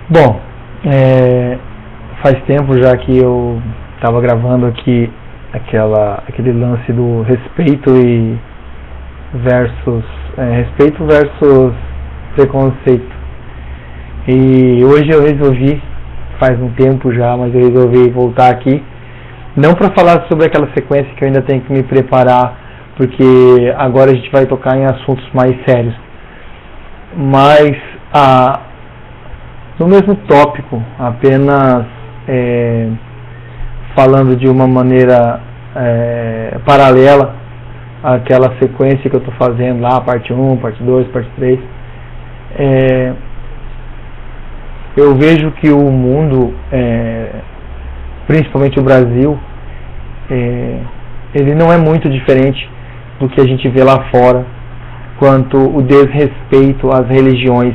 Bom, faz tempo já que eu estava gravando aqui aquele lance do respeito versus preconceito. E hoje eu resolvi, faz um tempo já, mas eu resolvi voltar aqui, não para falar sobre aquela sequência que eu ainda tenho que me preparar, porque agora a gente vai tocar em assuntos mais sérios, mas no mesmo tópico, apenas falando de uma maneira paralela àquela sequência que eu estou fazendo lá, parte 1, parte 2, parte 3. Eu vejo que o mundo, principalmente o Brasil, ele não é muito diferente do que a gente vê lá fora quanto o desrespeito às religiões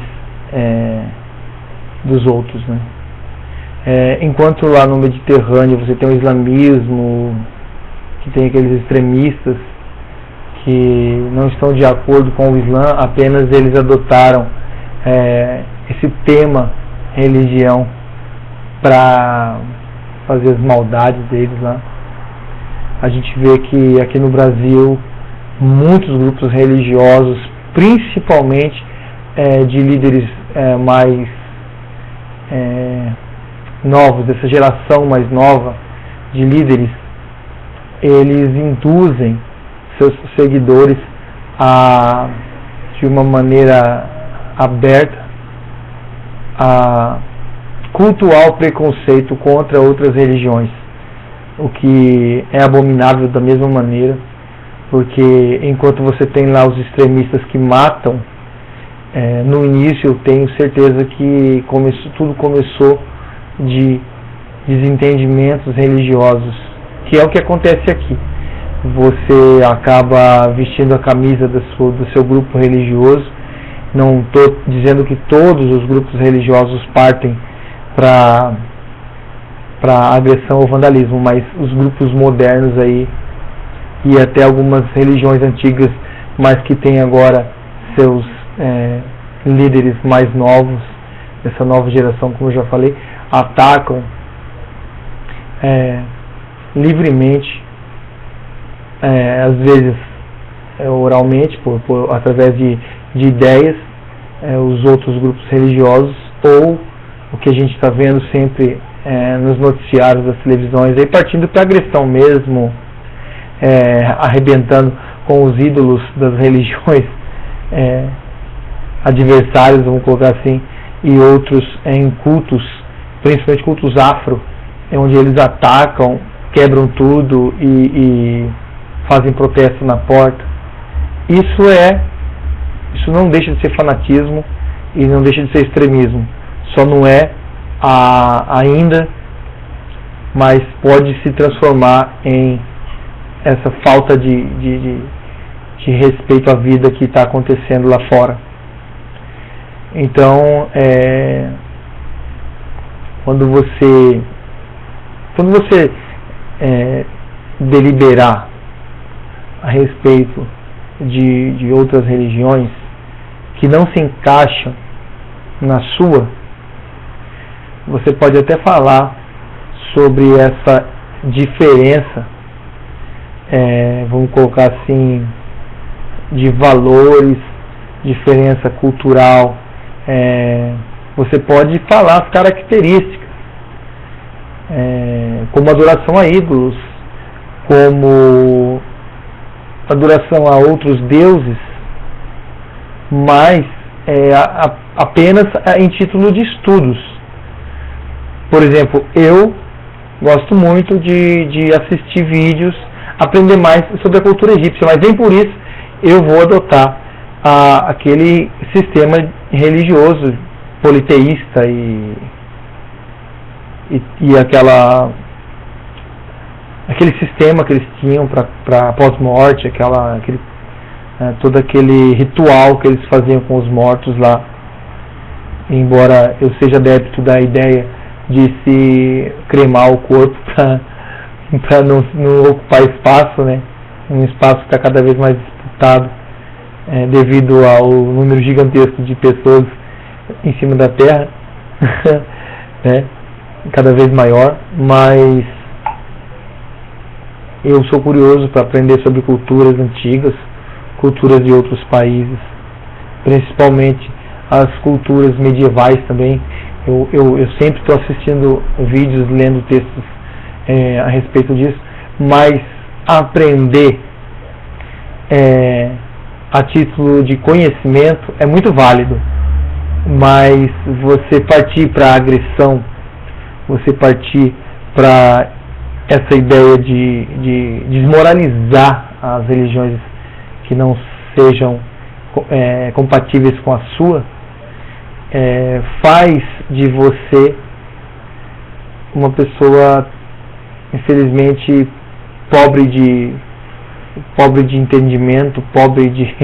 dos outros, né? Enquanto lá no Mediterrâneo você tem o islamismo, que tem aqueles extremistas que não estão de acordo com o Islã, apenas eles adotaram esse tema religião para fazer as maldades deles lá. A gente vê que aqui no Brasil muitos grupos religiosos, principalmente de líderes mais novos, dessa geração mais nova de líderes, eles induzem seus seguidores de uma maneira aberta a cultuar o preconceito contra outras religiões, o que é abominável da mesma maneira, porque enquanto você tem lá os extremistas que matam, no início eu tenho certeza que tudo começou de desentendimentos religiosos, que é o que acontece aqui. Você acaba vestindo a camisa do seu grupo religioso. Não estou dizendo que todos os grupos religiosos partem para agressão ou vandalismo, mas os grupos modernos aí, e até algumas religiões antigas, mas que têm agora seus líderes mais novos, essa nova geração, como eu já falei, atacam livremente, às vezes oralmente, através de ideias, os outros grupos religiosos, ou o que a gente está vendo sempre nos noticiários das televisões, aí partindo para agressão mesmo, arrebentando com os ídolos das religiões adversários, vamos colocar assim, e outros em cultos, principalmente cultos afro, onde eles atacam, quebram tudo e fazem protesto na porta. Isso não deixa de ser fanatismo e não deixa de ser extremismo. Só não é ainda, mas pode se transformar em essa falta de respeito à vida que está acontecendo lá fora. Então, quando você deliberar a respeito de outras religiões que não se encaixam na sua, você pode até falar sobre essa diferença, vamos colocar assim, de valores, diferença cultural. Você pode falar as características, como adoração a ídolos, como adoração a outros deuses, mas apenas em título de estudos. Por exemplo, eu gosto muito de assistir vídeos, aprender mais sobre a cultura egípcia, mas nem por isso eu vou adotar aquele sistema religioso politeísta e aquele sistema que eles tinham para pós-morte, todo aquele ritual que eles faziam com os mortos lá. Embora eu seja adepto da ideia de se cremar o corpo para não ocupar espaço, né? Um espaço que está cada vez mais disputado devido ao número gigantesco de pessoas em cima da Terra. né? Cada vez maior, mas eu sou curioso para aprender sobre culturas antigas, culturas de outros países, principalmente as culturas medievais também. Eu sempre estou assistindo vídeos, lendo textos a respeito disso, mas aprender a título de conhecimento é muito válido, mas você partir para a agressão, você partir para essa ideia de desmoralizar as religiões que não sejam compatíveis com a sua, faz de você uma pessoa, infelizmente, pobre de entendimento, pobre de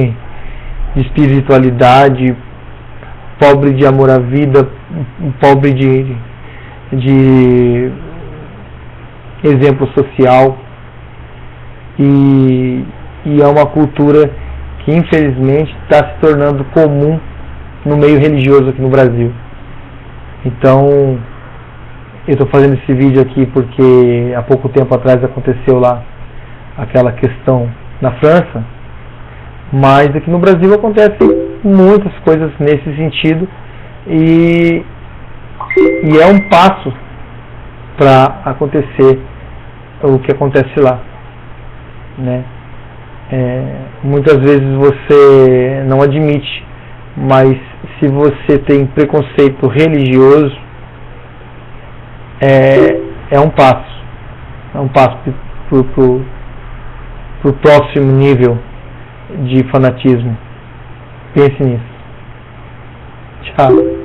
espiritualidade, pobre de amor à vida, pobre de exemplo social, e é uma cultura que infelizmente está se tornando comum no meio religioso aqui no Brasil. Então eu estou fazendo esse vídeo aqui porque há pouco tempo atrás aconteceu lá aquela questão na França, mas aqui no Brasil acontecem muitas coisas nesse sentido, e é um passo para acontecer o que acontece lá, né? Muitas vezes você não admite, mas se você tem preconceito religioso, é um passo para o próximo nível de fanatismo. Pense nisso. Tchau.